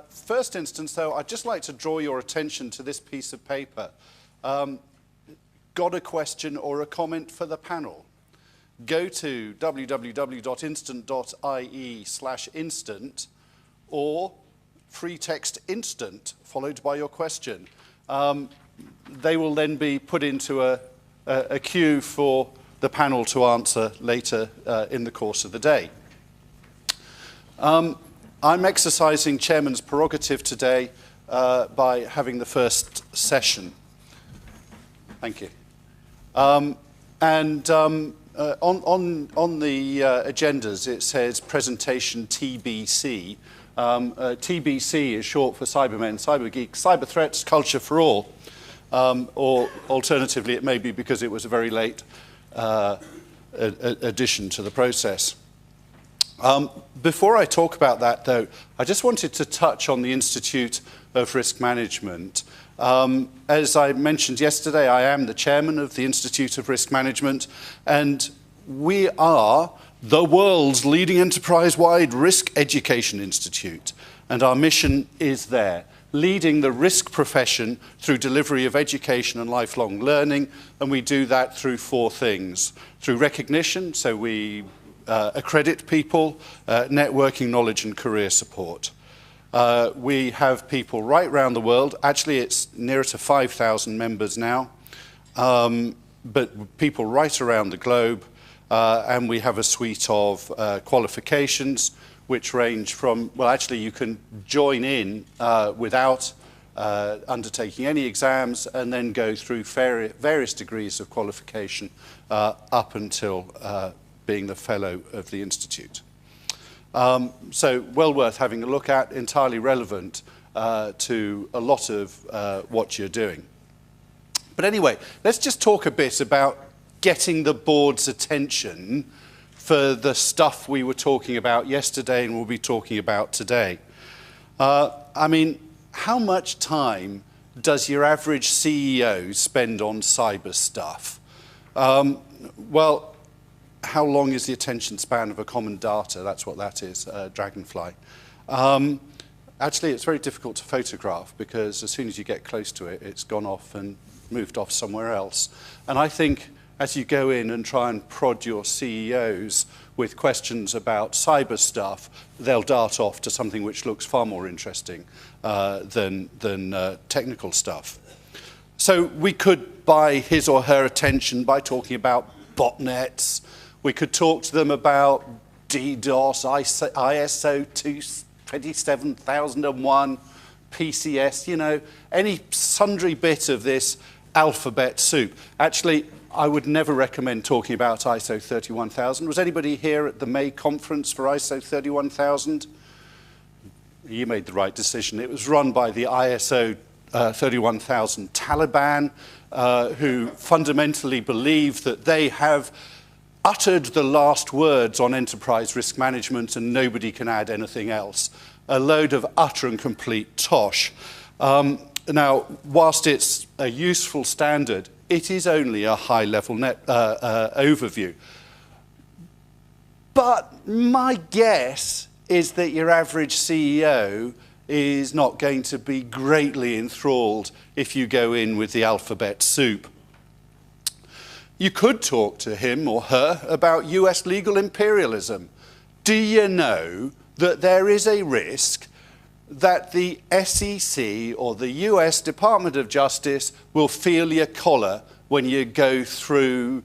First instance, though, I'd just like to draw your attention to this piece of paper. Got a question or a comment for the panel? Go to www.instant.ie/instant or free text instant followed by your question. They will then be put into a queue for the panel to answer later in the course of the day. I'm exercising chairman's prerogative today by having the first session. Thank you. On the agendas, it says presentation TBC. TBC is short for Cybermen, Cyber Geeks, Cyber Threats, Culture for All. Or alternatively, it may be because it was a very late addition to the process. Before I talk about that, though, I just wanted to touch on the Institute of Risk Management. As I mentioned yesterday, I am the chairman of the Institute of Risk Management, and we are the world's leading enterprise-wide risk education institute. And our mission is there, leading the risk profession through delivery of education and lifelong learning, and we do that through four things. Through recognition, so we accredit people, networking, knowledge, and career support. We have people right around the world. Actually, it's nearer to 5,000 members now, but people right around the globe. And we have a suite of qualifications which range from, well, actually, you can join in without undertaking any exams and then go through various degrees of qualification up until being the fellow of the Institute. So well worth having a look at, entirely relevant to a lot of what you're doing. But anyway, let's just talk a bit about getting the board's attention for the stuff we were talking about yesterday and we'll be talking about today. I mean, how much time does your average CEO spend on cyber stuff? Well, how long is the attention span of a common data? That's what that is, Dragonfly. Actually, it's very difficult to photograph because as soon as you get close to it, it's gone off and moved off somewhere else. And I think as you go in and try and prod your CEOs with questions about cyber stuff, they'll dart off to something which looks far more interesting than technical stuff. So we could buy his or her attention by talking about botnets. We could talk to them about DDoS, ISO 27001, PCS, you know, any sundry bit of this alphabet soup. Actually, I would never recommend talking about ISO 31000. Was anybody here at the May conference for ISO 31000? You made the right decision. It was run by the ISO 31000 Taliban, who fundamentally believe that they have uttered the last words on enterprise risk management and nobody can add anything else. A load of utter and complete tosh. Now, whilst it's a useful standard, it is only a high-level overview. But my guess is that your average CEO is not going to be greatly enthralled if you go in with the alphabet soup. You could talk to him or her about US legal imperialism. Do you know that there is a risk that the SEC or the US Department of Justice will feel your collar when you go through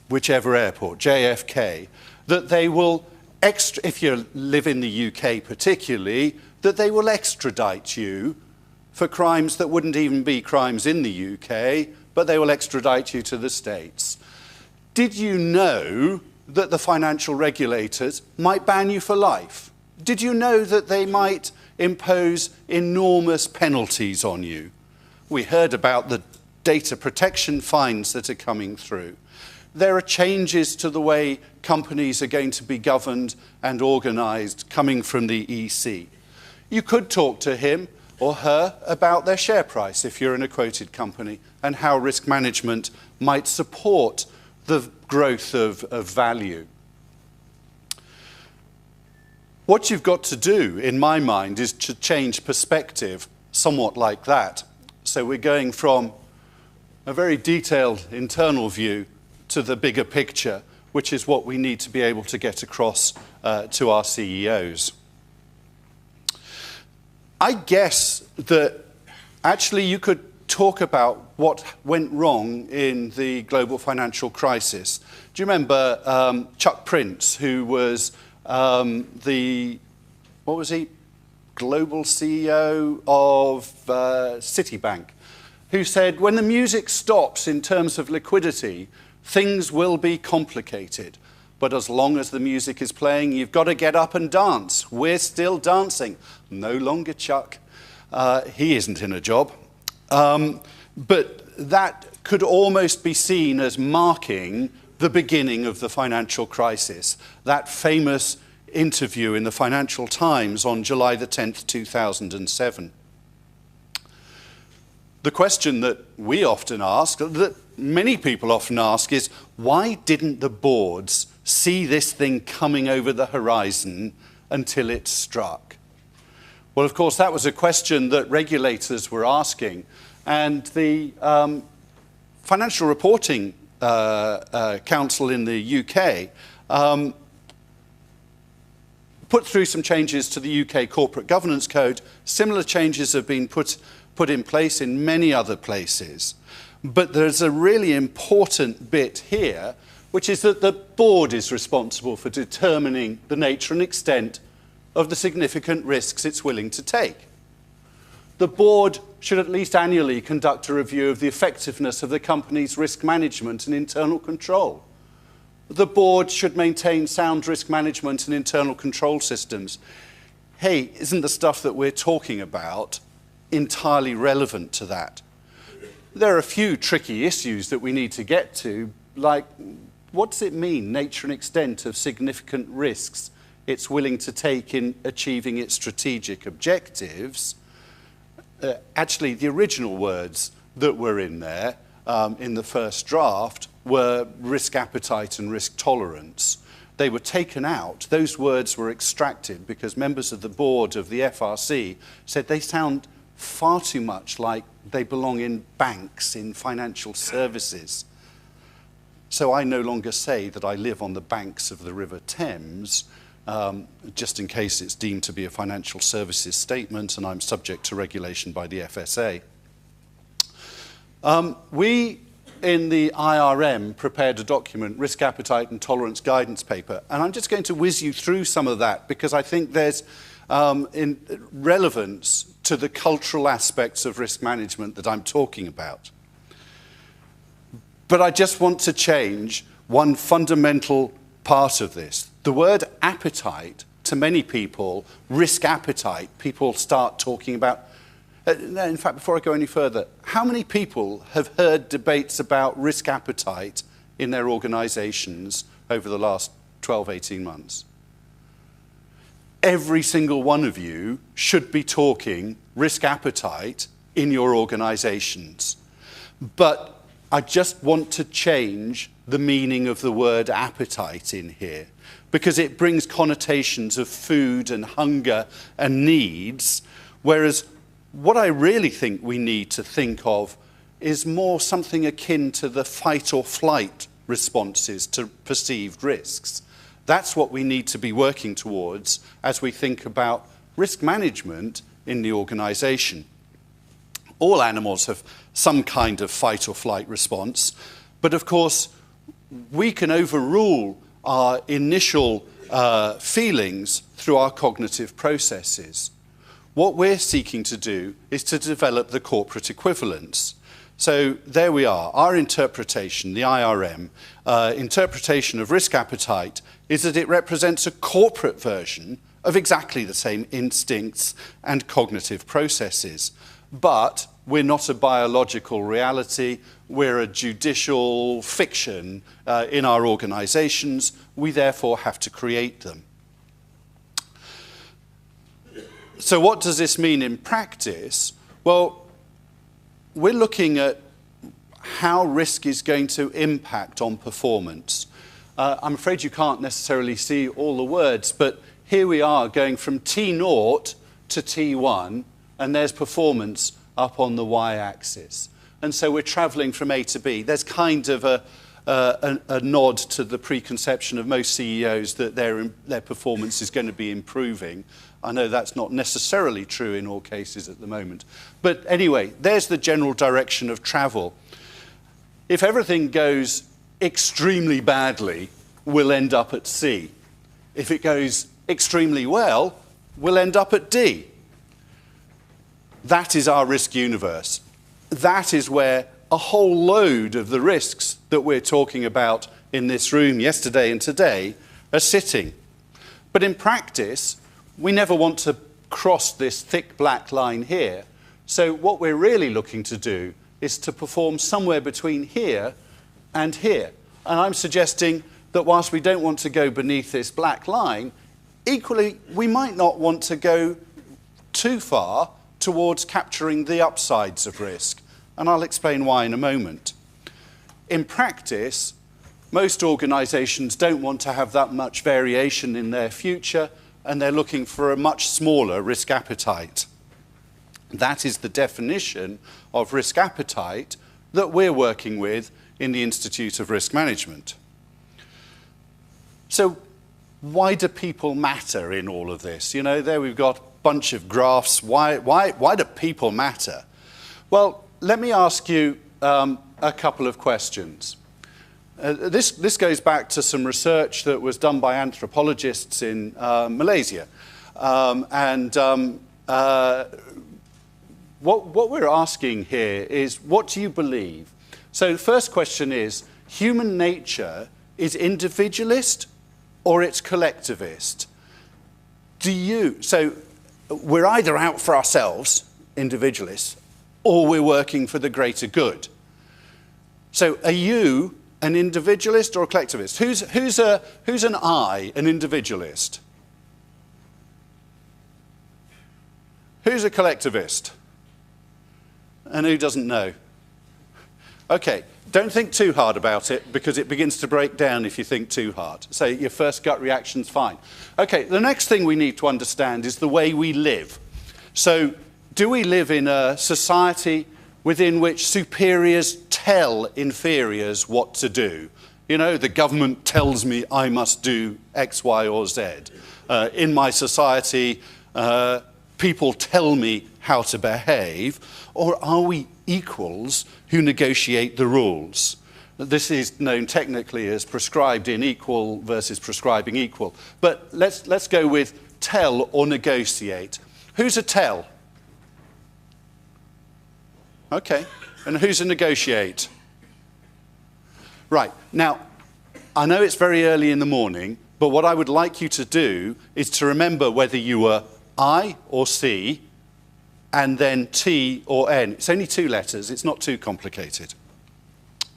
whichever airport, JFK, that they will, if you live in the UK particularly, that they will extradite you for crimes that wouldn't even be crimes in the UK, but they will extradite you to the States. Did you know that the financial regulators might ban you for life? Did you know that they might impose enormous penalties on you? We heard about the data protection fines that are coming through. There are changes to the way companies are going to be governed and organized coming from the EC. You could talk to him or her about their share price if you're in a quoted company and how risk management might support the growth of value. What you've got to do, in my mind, is to change perspective somewhat like that. So we're going from a very detailed internal view to the bigger picture, which is what we need to be able to get across to our CEOs. I guess that actually you could talk about what went wrong in the global financial crisis. Do you remember Chuck Prince, who was what was he? Global CEO of Citibank, who said, when the music stops in terms of liquidity, things will be complicated. But as long as the music is playing, you've got to get up and dance. We're still dancing. No longer Chuck. He isn't in a job. But that could almost be seen as marking the beginning of the financial crisis. That famous interview in the Financial Times on July the 10th, 2007. The question that we often ask, that many people often ask, is why didn't the boards see this thing coming over the horizon until it struck? Well, of course, that was a question that regulators were asking, and the Financial Reporting Council in the UK put through some changes to the UK Corporate Governance Code. Similar changes have been put in place in many other places. But there's a really important bit here, which is that the board is responsible for determining the nature and extent of the significant risks it's willing to take. The board should at least annually conduct a review of the effectiveness of the company's risk management and internal control. The board should maintain sound risk management and internal control systems. Hey, isn't the stuff that we're talking about entirely relevant to that? There are a few tricky issues that we need to get to, like what does it mean, nature and extent of significant risks it's willing to take in achieving its strategic objectives? Actually, the original words that were in there in the first draft were risk appetite and risk tolerance. They were taken out. Those words were extracted because members of the board of the FRC said they sound far too much like they belong in banks, in financial services. So I no longer say that I live on the banks of the River Thames, just in case it's deemed to be a financial services statement and I'm subject to regulation by the FSA. We in the IRM prepared a document, Risk Appetite and Tolerance Guidance Paper, and I'm just going to whiz you through some of that because I think there's in relevance to the cultural aspects of risk management that I'm talking about. But I just want to change one fundamental part of this. The word appetite, to many people, risk appetite, people start talking about. In fact, before I go any further, how many people have heard debates about risk appetite in their organizations over the last 12, 18 months? Every single one of you should be talking risk appetite in your organizations. But I just want to change the meaning of the word appetite in here because it brings connotations of food and hunger and needs, whereas what I really think we need to think of is more something akin to the fight or flight responses to perceived risks. That's what we need to be working towards as we think about risk management in the organization. All animals have some kind of fight or flight response, but of course, we can overrule our initial feelings through our cognitive processes. What we're seeking to do is to develop the corporate equivalence. So there we are. Our interpretation, the IRM, interpretation of risk appetite is that it represents a corporate version of exactly the same instincts and cognitive processes. But we're not a biological reality. We're a judicial fiction in our organizations. We therefore have to create them. So what does this mean in practice? Well, we're looking at how risk is going to impact on performance. I'm afraid you can't necessarily see all the words, but here we are going from T0 to T1, and there's performance up on the y-axis. And so we're traveling from A to B. There's kind of a nod to the preconception of most CEOs that their performance is going to be improving. I know that's not necessarily true in all cases at the moment. But anyway, there's the general direction of travel. If everything goes extremely badly, we'll end up at C. If it goes extremely well, we'll end up at D. That is our risk universe. That is where a whole load of the risks that we're talking about in this room yesterday and today are sitting. But in practice, we never want to cross this thick black line here. So what we're really looking to do is to perform somewhere between here and here. And I'm suggesting that whilst we don't want to go beneath this black line, equally, we might not want to go too far towards capturing the upsides of risk. And I'll explain why in a moment. In practice, most organizations don't want to have that much variation in their future, and they're looking for a much smaller risk appetite. That is the definition of risk appetite that we're working with in the Institute of Risk Management. So why do people matter in all of this? You know, there we've got a bunch of graphs. Why do people matter? Well, let me ask you a couple of questions. This goes back to some research that was done by anthropologists in Malaysia. What we're asking here is, what do you believe? So the first question is, human nature is individualist or it's collectivist? So we're either out for ourselves, individualists, or we're working for the greater good. So are you an individualist or a collectivist? Who's an I, an individualist? Who's a collectivist? And who doesn't know? Okay, don't think too hard about it, because it begins to break down if you think too hard. So your first gut reaction's fine. Okay, the next thing we need to understand is the way we live. So do we live in a society within which superiors tell inferiors what to do? You know, the government tells me I must do X, Y, or Z. In my society, people tell me how to behave. Or are we equals who negotiate the rules? This is known technically as prescribed in equal versus prescribing equal. But let's go with tell or negotiate. Who's a tell? Okay, and who's a negotiate? Right, now, I know it's very early in the morning, but what I would like you to do is to remember whether you were I or C, and then T or N. It's only 2 letters, it's not too complicated.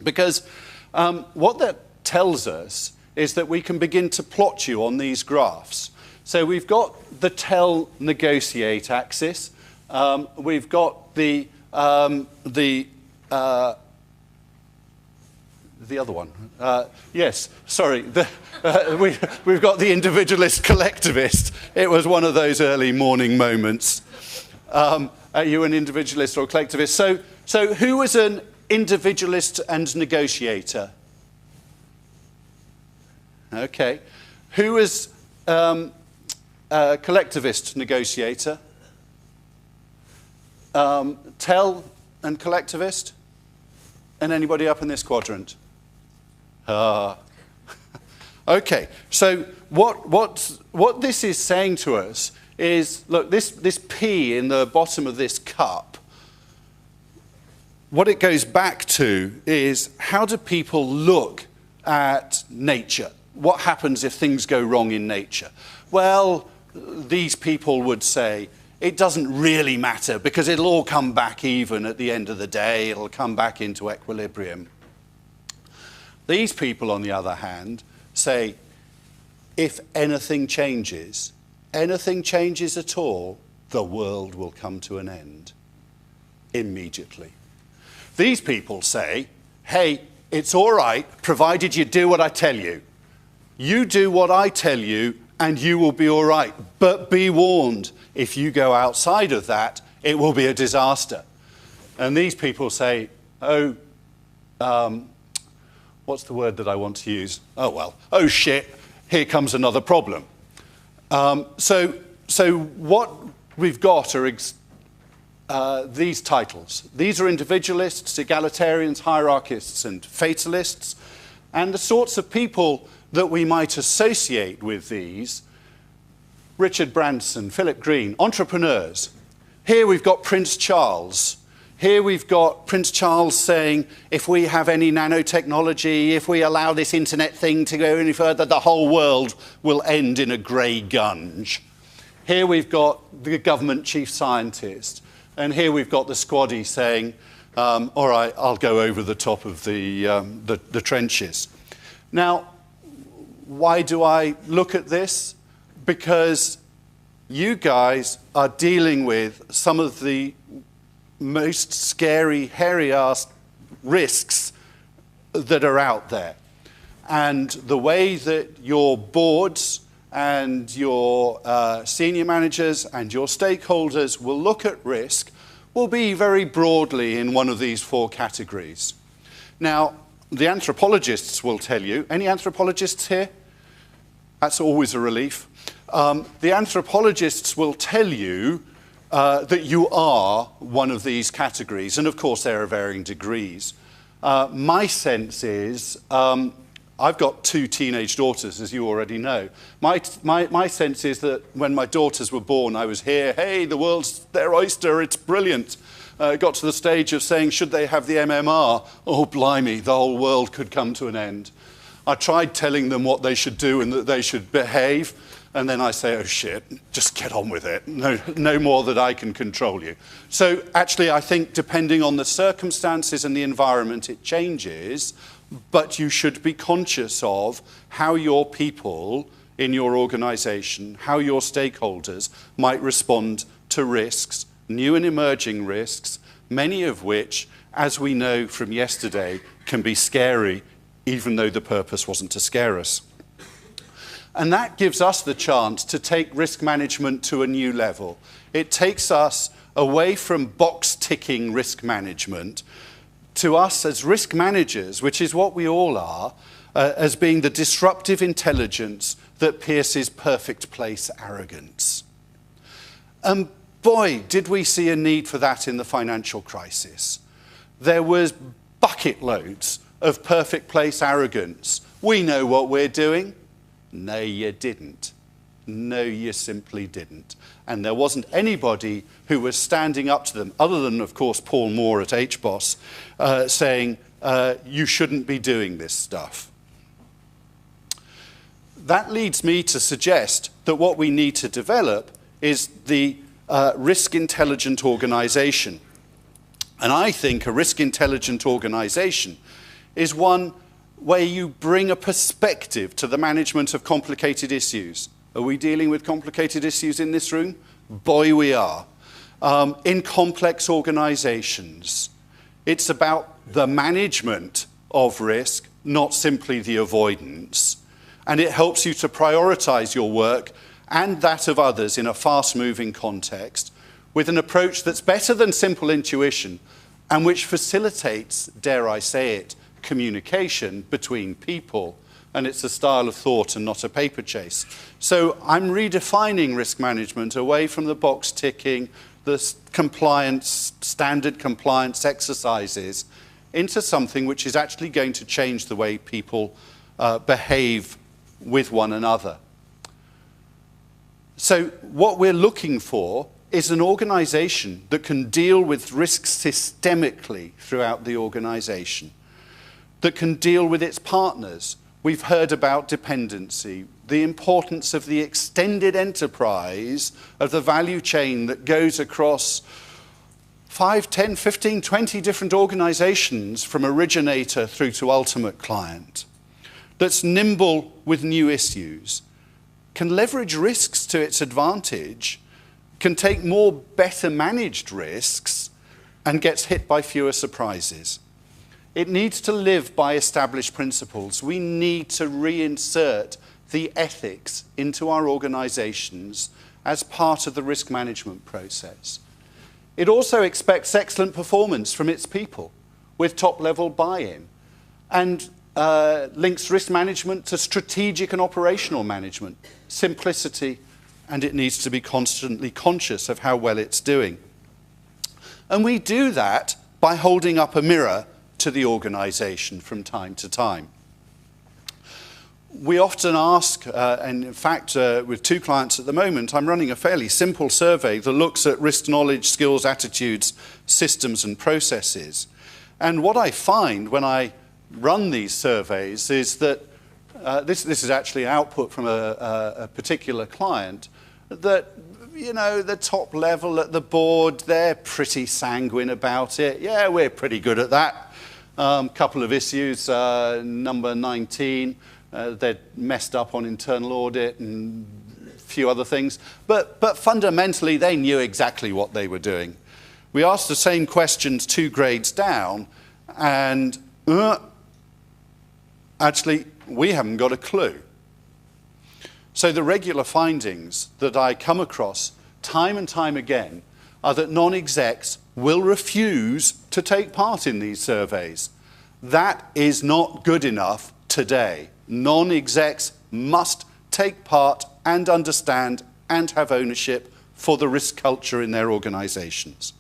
Because what that tells us is that we can begin to plot you on these graphs. So we've got the tell negotiate axis, we've got the other one. Yes, sorry. We've got the individualist collectivist. It was one of those early morning moments. Are you an individualist or collectivist? So who was an individualist and negotiator? Okay. Who was a collectivist negotiator? Tell and collectivist? And anybody up in this quadrant? Okay, so what this is saying to us is, look, this P in the bottom of this cup, what it goes back to is, how do people look at nature? What happens if things go wrong in nature? Well, these people would say, it doesn't really matter because it'll all come back even at the end of the day. It'll come back into equilibrium. These people, on the other hand, say, if anything changes at all, the world will come to an end immediately. These people say, hey, it's all right, provided you do what I tell you. You do what I tell you and you will be all right. But be warned, if you go outside of that, it will be a disaster. And these people say, oh, what's the word that I want to use? Oh, well, oh shit, here comes another problem. So what we've got are these titles. These are individualists, egalitarians, hierarchists, and fatalists. And the sorts of people that we might associate with these: Richard Branson, Philip Green, entrepreneurs. Here we've got Prince Charles. Here we've got Prince Charles saying, if we have any nanotechnology, if we allow this internet thing to go any further, the whole world will end in a grey gunge. Here we've got the government chief scientist. And here we've got the squaddy saying, all right, I'll go over the top of the trenches. Now, why do I look at this? Because you guys are dealing with some of the most scary, hairy-ass risks that are out there. And the way that your boards and your senior managers and your stakeholders will look at risk will be very broadly in one of these four categories. Now, the anthropologists will tell you, any anthropologists here? That's always a relief. The anthropologists will tell you that you are one of these categories, and of course there are varying degrees. My sense is, I've got 2 teenage daughters, as you already know. My sense is that when my daughters were born, I was here, hey, the world's their oyster, it's brilliant. Got to the stage of saying, should they have the MMR? Oh, blimey, the whole world could come to an end. I tried telling them what they should do and that they should behave, and then I say, oh shit, just get on with it. No more that I can control you. So actually, I think depending on the circumstances and the environment, it changes. But you should be conscious of how your people in your organization, how your stakeholders might respond to risks, new and emerging risks, many of which, as we know from yesterday, can be scary, even though the purpose wasn't to scare us. And that gives us the chance to take risk management to a new level. It takes us away from box-ticking risk management to us as risk managers, which is what we all are, as being the disruptive intelligence that pierces perfect place arrogance. And boy, did we see a need for that in the financial crisis. There was bucket loads of perfect place arrogance. We know what we're doing. No, you didn't. No, you simply didn't. And there wasn't anybody who was standing up to them, other than, of course, Paul Moore at HBOS, saying, you shouldn't be doing this stuff. That leads me to suggest that what we need to develop is the risk-intelligent organization. And I think a risk-intelligent organization is one where you bring a perspective to the management of complicated issues. Are we dealing with complicated issues in this room? Boy, we are. In complex organizations, it's about the management of risk, not simply the avoidance. And it helps you to prioritize your work and that of others in a fast-moving context with an approach that's better than simple intuition and which facilitates, dare I say it, communication between people. And it's a style of thought and not a paper chase. So I'm redefining risk management away from the box ticking, the compliance, standard compliance exercises, into something which is actually going to change the way people behave with one another. So what we're looking for is an organization that can deal with risk systemically throughout the organization, that can deal with its partners. We've heard about dependency, the importance of the extended enterprise of the value chain that goes across 5, 10, 15, 20 different organizations from originator through to ultimate client, that's nimble with new issues, can leverage risks to its advantage, can take more better managed risks, and gets hit by fewer surprises. It needs to live by established principles. We need to reinsert the ethics into our organizations as part of the risk management process. It also expects excellent performance from its people with top-level buy-in, and links risk management to strategic and operational management, simplicity, and it needs to be constantly conscious of how well it's doing. And we do that by holding up a mirror to the organization from time to time. We often ask, and in fact, with 2 clients at the moment, I'm running a fairly simple survey that looks at risk knowledge, skills, attitudes, systems, and processes. And what I find when I run these surveys is that this is actually an output from a particular client, that, you know, the top level at the board, they're pretty sanguine about it. Yeah, we're pretty good at that. Couple of issues, number 19, they're messed up on internal audit and a few other things. But fundamentally, they knew exactly what they were doing. We asked the same questions 2 grades down, and actually, we haven't got a clue. So the regular findings that I come across time and time again are that non-execs will refuse to take part in these surveys. That is not good enough today. Non-execs must take part and understand and have ownership for the risk culture in their organizations.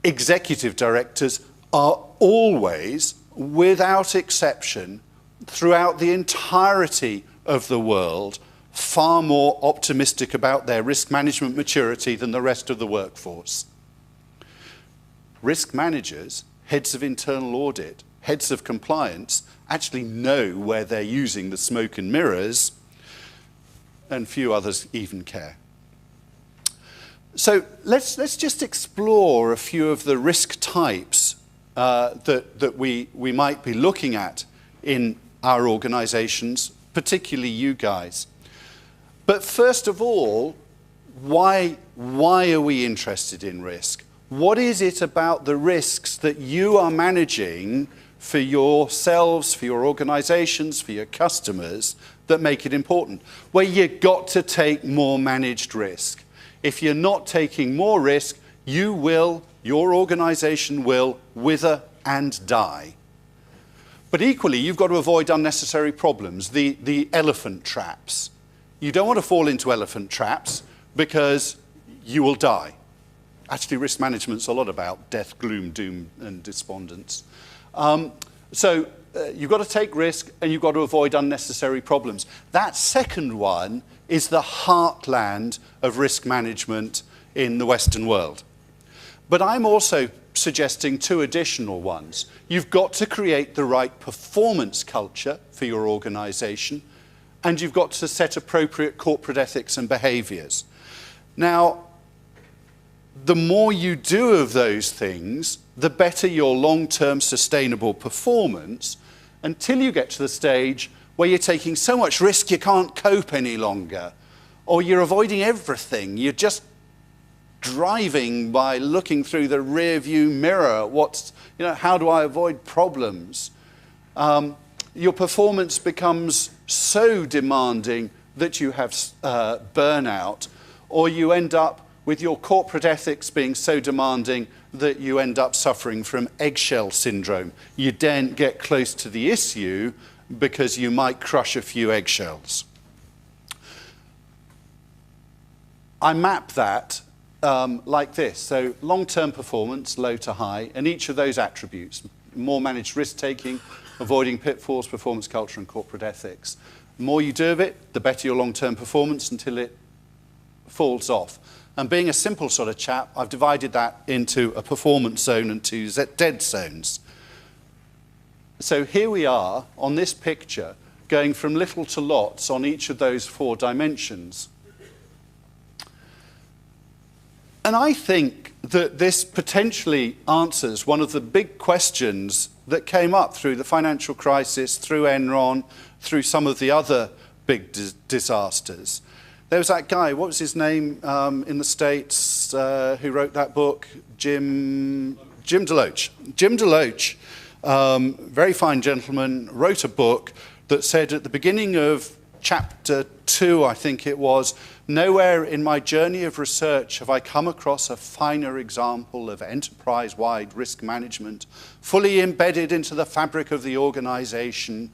Executive directors are always, without exception, throughout the entirety of the world, far more optimistic about their risk management maturity than the rest of the workforce. Risk managers, heads of internal audit, heads of compliance, actually know where they're using the smoke and mirrors, and few others even care. So let's just explore a few of the risk types that we might be looking at in our organizations, particularly you guys. But first of all, why are we interested in risk? What is it about the risks that you are managing for yourselves, for your organizations, for your customers, that make it important? Well, you've got to take more managed risk. If you're not taking more risk, your organization will wither and die. But equally, you've got to avoid unnecessary problems, the elephant traps. You don't want to fall into elephant traps because you will die. Actually, risk management's a lot about death, gloom, doom, and despondence. So you've got to take risk and you've got to avoid unnecessary problems. That second one is the heartland of risk management in the Western world. But I'm also suggesting 2 additional ones. You've got to create the right performance culture for your organization, and you've got to set appropriate corporate ethics and behaviors. Now, the more you do of those things, the better your long-term sustainable performance, until you get to the stage where you're taking so much risk you can't cope any longer, or you're avoiding everything. You're just driving by looking through the rear view mirror. How do I avoid problems? Your performance becomes so demanding that you have burnout, or you end up with your corporate ethics being so demanding that you end up suffering from eggshell syndrome. You daren't get close to the issue because you might crush a few eggshells. I map that like this. So long-term performance, low to high, and each of those attributes, more managed risk-taking, avoiding pitfalls, performance culture, and corporate ethics. The more you do of it, the better your long-term performance until it falls off. And being a simple sort of chap, I've divided that into a performance zone and 2 dead zones. So here we are on this picture, going from little to lots on each of those 4 dimensions. And I think that this potentially answers one of the big questions that came up through the financial crisis, through Enron, through some of the other big disasters. There was that guy, what was his name in the States, who wrote that book? Jim Deloach. Jim Deloach, very fine gentleman, wrote a book that said at the beginning of chapter 2, I think it was, nowhere in my journey of research have I come across a finer example of enterprise-wide risk management, fully embedded into the fabric of the organization,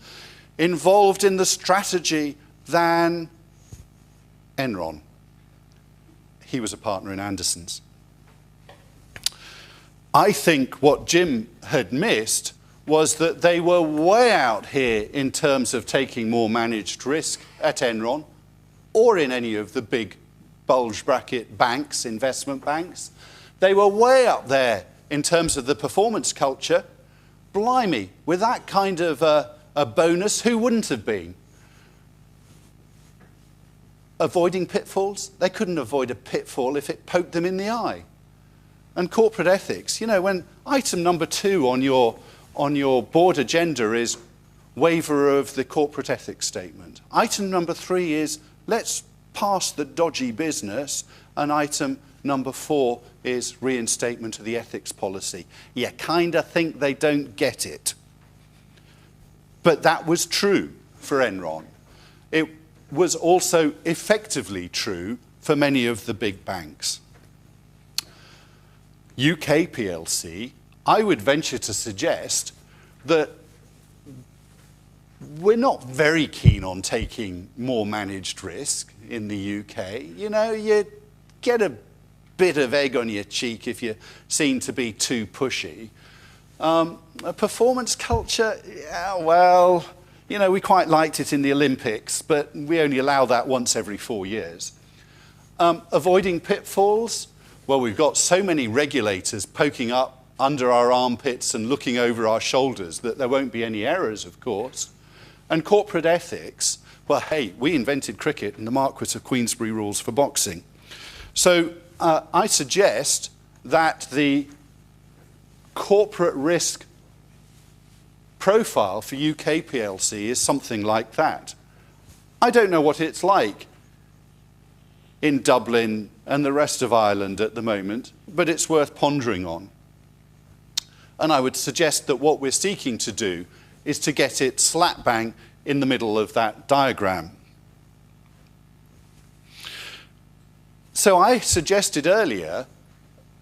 involved in the strategy than Enron. He was a partner in Anderson's. I think what Jim had missed was that they were way out here in terms of taking more managed risk at Enron or in any of the big bulge bracket banks, investment banks. They were way up there in terms of the performance culture. Blimey, with that kind of a bonus, who wouldn't have been? Avoiding pitfalls? They couldn't avoid a pitfall if it poked them in the eye. And corporate ethics, you know, when item number 2 on your board agenda is waiver of the corporate ethics statement. Item number 3 is let's pass the dodgy business, and item number 4 is reinstatement of the ethics policy. You kind of think they don't get it. But that was true for Enron. It was also effectively true for many of the big banks. UK PLC, I would venture to suggest that we're not very keen on taking more managed risk in the UK. You know, you get a bit of egg on your cheek if you're seen to be too pushy. A performance culture, yeah, well, you know, we quite liked it in the Olympics, but we only allow that once every 4 years. Avoiding pitfalls, well, we've got so many regulators poking up under our armpits and looking over our shoulders that there won't be any errors, of course. And corporate ethics, well, hey, we invented cricket and the Marquis of Queensberry rules for boxing. So I suggest that the corporate risk profile for UK PLC is something like that. I don't know what it's like in Dublin and the rest of Ireland at the moment, but it's worth pondering on. And I would suggest that what we're seeking to do is to get it slap bang in the middle of that diagram. So I suggested earlier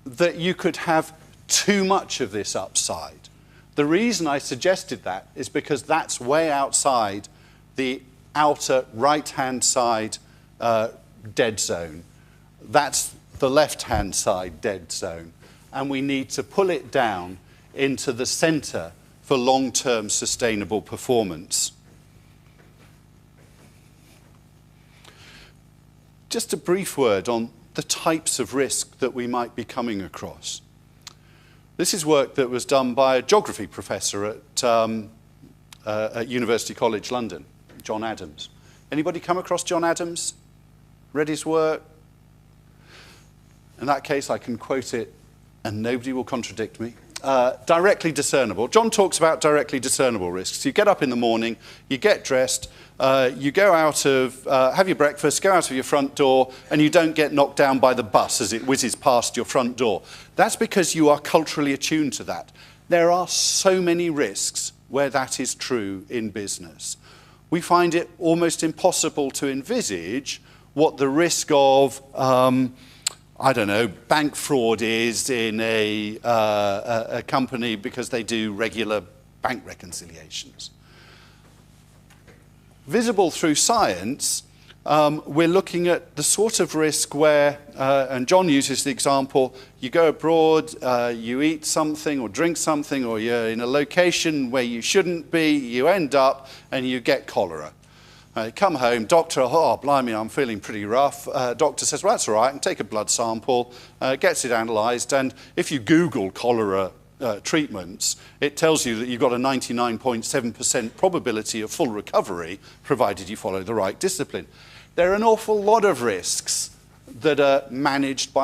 that you could have too much of this upside. The reason I suggested that is because that's way outside the outer right-hand side dead zone. That's the left-hand side dead zone. And we need to pull it down into the center for long-term sustainable performance. Just a brief word on the types of risk that we might be coming across. This is work that was done by a geography professor at University College London, John Adams. Anybody come across John Adams? Read his work? In that case, I can quote it and nobody will contradict me. Directly discernible. John talks about directly discernible risks. You get up in the morning, you get dressed, you go out of, have your breakfast, go out of your front door, and you don't get knocked down by the bus as it whizzes past your front door. That's because you are culturally attuned to that. There are so many risks where that is true in business. We find it almost impossible to envisage what the risk of I don't know, bank fraud is in a company because they do regular bank reconciliations. Visible through science, we're looking at the sort of risk where, and John uses the example, you go abroad, you eat something or drink something, or you're in a location where you shouldn't be, you end up and you get cholera. Come home, doctor, oh, blimey, I'm feeling pretty rough. Doctor says, well, that's all right, and take a blood sample, gets it analysed, and if you Google cholera treatments, it tells you that you've got a 99.7% probability of full recovery, provided you follow the right discipline. There are an awful lot of risks that are managed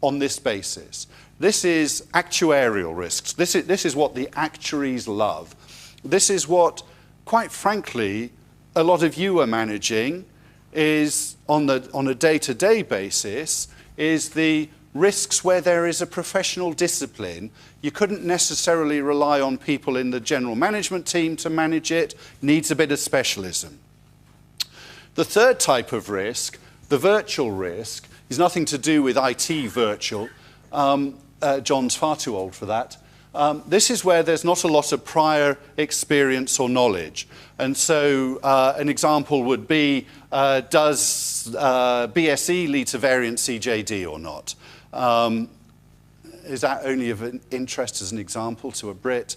on this basis. This is actuarial risks. This is what the actuaries love. This is what, quite frankly, a lot of you are managing is on a day-to-day basis is the risks where there is a professional discipline. You couldn't necessarily rely on people in the general management team to manage it. Needs a bit of specialism. The third type of risk, the virtual risk, is nothing to do with IT virtual. John's far too old for that. This is where there's not a lot of prior experience or knowledge. And so an example would be, does BSE lead to variant CJD or not? Is that only of an interest as an example to a Brit?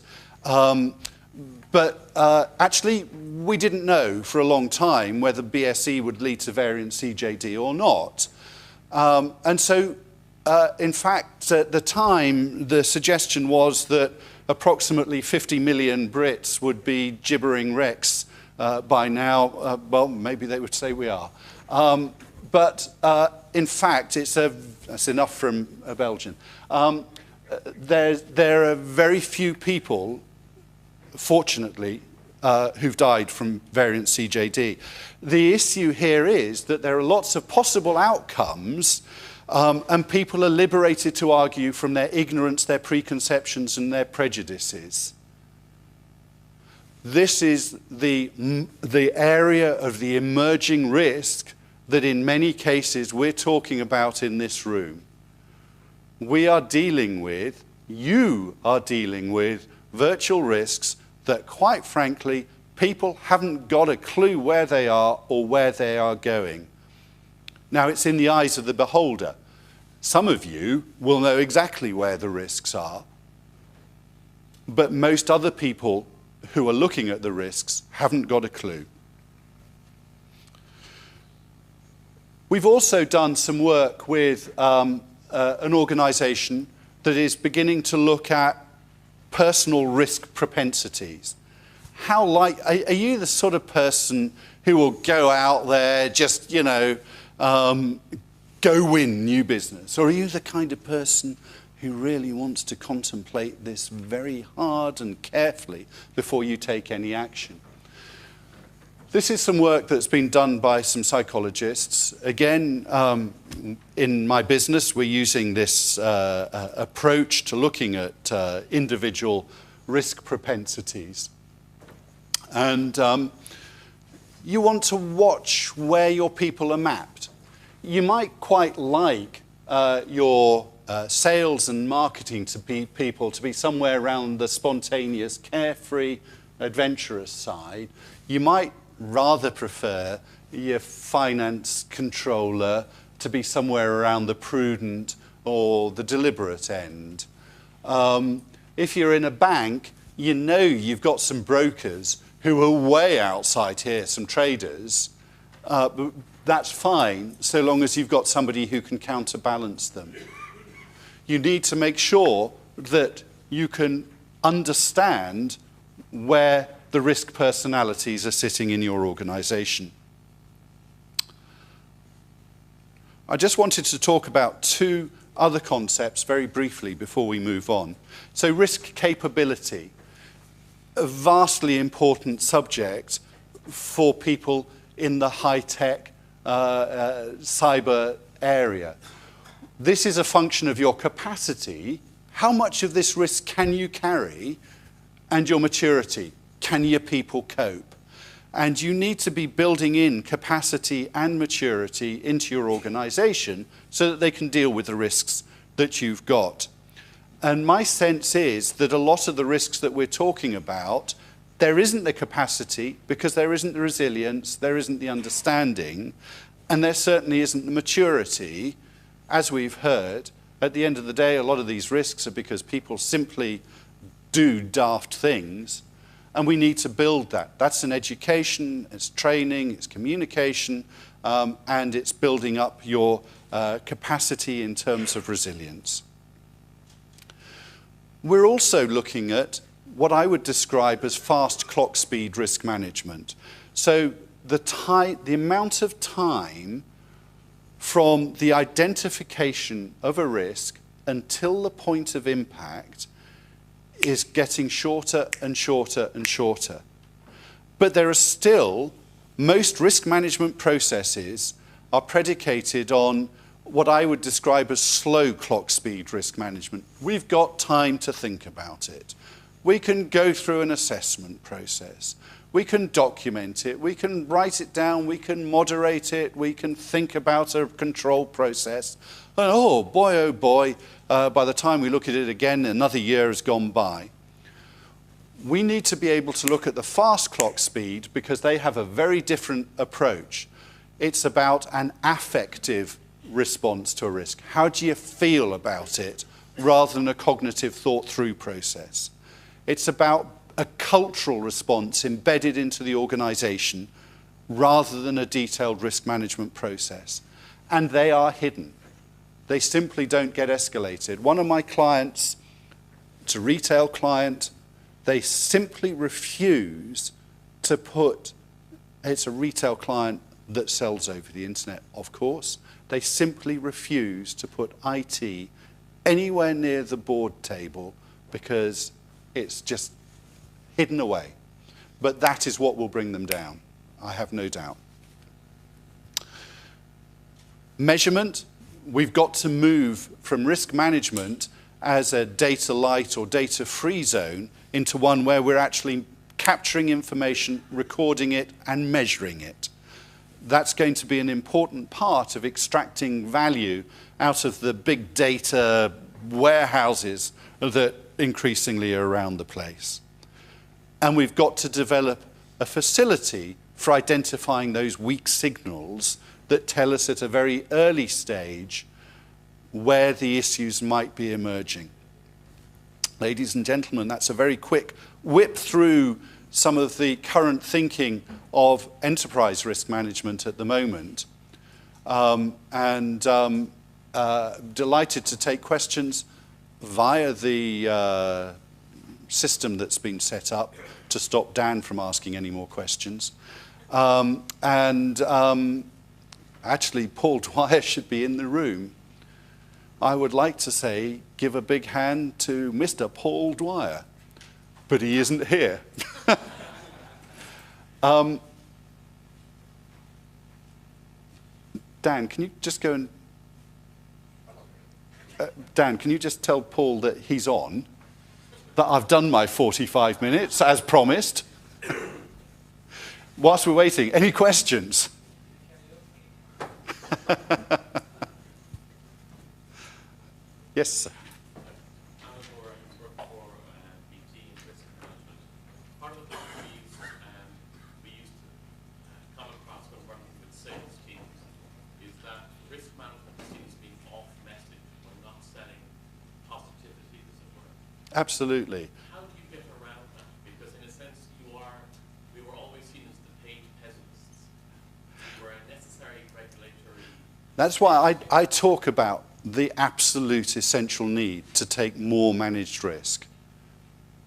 But actually, we didn't know for a long time whether BSE would lead to variant CJD or not. And so, in fact, at the time, the suggestion was that approximately 50 million Brits would be gibbering Rex by now. Well, maybe they would say we are. But in fact, that's enough from a Belgian. There are very few people, fortunately, who've died from variant CJD. The issue here is that there are lots of possible outcomes, and people are liberated to argue from their ignorance, their preconceptions, and their prejudices. This is the area of the emerging risk that in many cases we're talking about in this room. We are dealing with, you are dealing with, virtual risks that, quite frankly, people haven't got a clue where they are or where they are going. Now, it's in the eyes of the beholder. Some of you will know exactly where the risks are, but most other people who are looking at the risks haven't got a clue. We've also done some work with an organization that is beginning to look at personal risk propensities. Are you the sort of person who will go out there, just, you know, go win new business? Or are you the kind of person who really wants to contemplate this very hard and carefully before you take any action? This is some work that's been done by some psychologists. Again, in my business, we're using this approach to looking at individual risk propensities. And you want to watch where your people are mapped. You might quite like your sales and marketing to be people to be somewhere around the spontaneous, carefree, adventurous side. You might rather prefer your finance controller to be somewhere around the prudent or the deliberate end. If you're in a bank, you know you've got some brokers who are way outside here, some traders. But that's fine, so long as you've got somebody who can counterbalance them. You need to make sure that you can understand where the risk personalities are sitting in your organization. I just wanted to talk about two other concepts very briefly before we move on. So risk capability, a vastly important subject for people in the high-tech cyber area. This is a function of your capacity. How much of this risk can you carry, and your maturity? Can your people cope? And you need to be building in capacity and maturity into your organization so that they can deal with the risks that you've got. And my sense is that a lot of the risks that we're talking about, there isn't the capacity because there isn't the resilience, there isn't the understanding, and there certainly isn't the maturity. As we've heard, at the end of the day, a lot of these risks are because people simply do daft things. And we need to build that. That's an education, it's training, it's communication, and it's building up your capacity in terms of resilience. We're also looking at what I would describe as fast clock speed risk management. So the amount of time from the identification of a risk until the point of impact is getting shorter and shorter and shorter. But there are still, most risk management processes are predicated on what I would describe as slow clock speed risk management. We've got time to think about it. We can go through an assessment process. We can document it, we can write it down, we can moderate it, we can think about a control process. And oh boy, by the time we look at it again, another year has gone by. We need to be able to look at the fast clock speed because they have a very different approach. It's about an affective response to a risk. How do you feel about it rather than a cognitive thought-through process? It's about a cultural response embedded into the organization rather than a detailed risk management process. And they are hidden. They simply don't get escalated. One of my clients, it's a retail client, they simply refuse to put, it's a retail client that sells over the internet, of course. They simply refuse to put IT anywhere near the board table because it's just hidden away. But that is what will bring them down, I have no doubt. Measurement, we've got to move from risk management as a data light or data free zone into one where we're actually capturing information, recording it, and measuring it. That's going to be an important part of extracting value out of the big data warehouses that increasingly are around the place. And we've got to develop a facility for identifying those weak signals that tell us at a very early stage where the issues might be emerging. Ladies and gentlemen, that's a very quick whip through some of the current thinking of enterprise risk management at the moment. Delighted to take questions via the system that's been set up to stop Dan from asking any more questions. Actually, Paul Dwyer should be in the room. I would like to say, give a big hand to Mr. Paul Dwyer, but he isn't here. Dan, can you just go and... Dan, can you just tell Paul that he's on, that I've done my 45 minutes, as promised? Whilst we're waiting, any questions? Yes, sir. Part of the problem we used to come across when working with sales teams is that risk management seems to be off message when not selling positivity, as it were. Absolutely. How do you get around that? Because in a sense, we were always seen as the paid peasants. We were a necessary regulatory. That's why I talk about the absolute essential need to take more managed risk.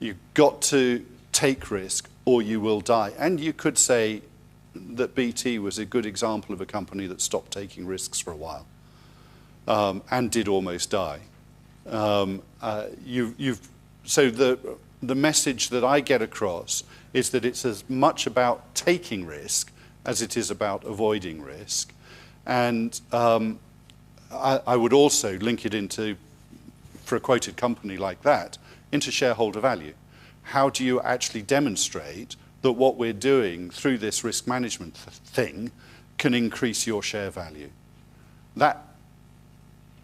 You've got to take risk or you will die. And you could say that BT was a good example of a company that stopped taking risks for a while and did almost die. So the message that I get across is that it's as much about taking risk as it is about avoiding risk. And I would also link it into, for a quoted company like that, into shareholder value. How do you actually demonstrate that what we're doing through this risk management thing can increase your share value? That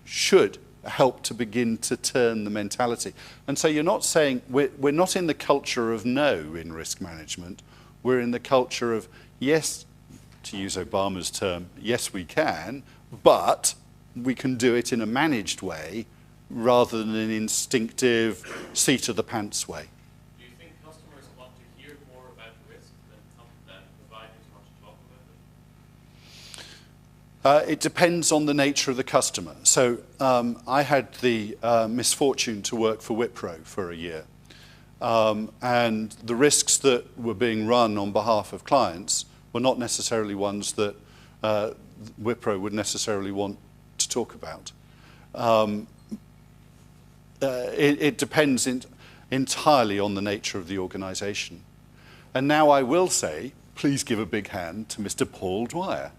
should help to begin to turn the mentality. And so you're not saying, we're not in the culture of no in risk management, we're in the culture of yes, to use Obama's term, yes we can, but we can do it in a managed way rather than an instinctive seat of the pants way. Do you think customers want to hear more about risk than providers want to talk about it? It depends on the nature of the customer. So I had the misfortune to work for Wipro for a year. And the risks that were being run on behalf of clients were not necessarily ones that Wipro would necessarily want to talk about. It depends entirely on the nature of the organization. And now I will say, please give a big hand to Mr. Paul Dwyer.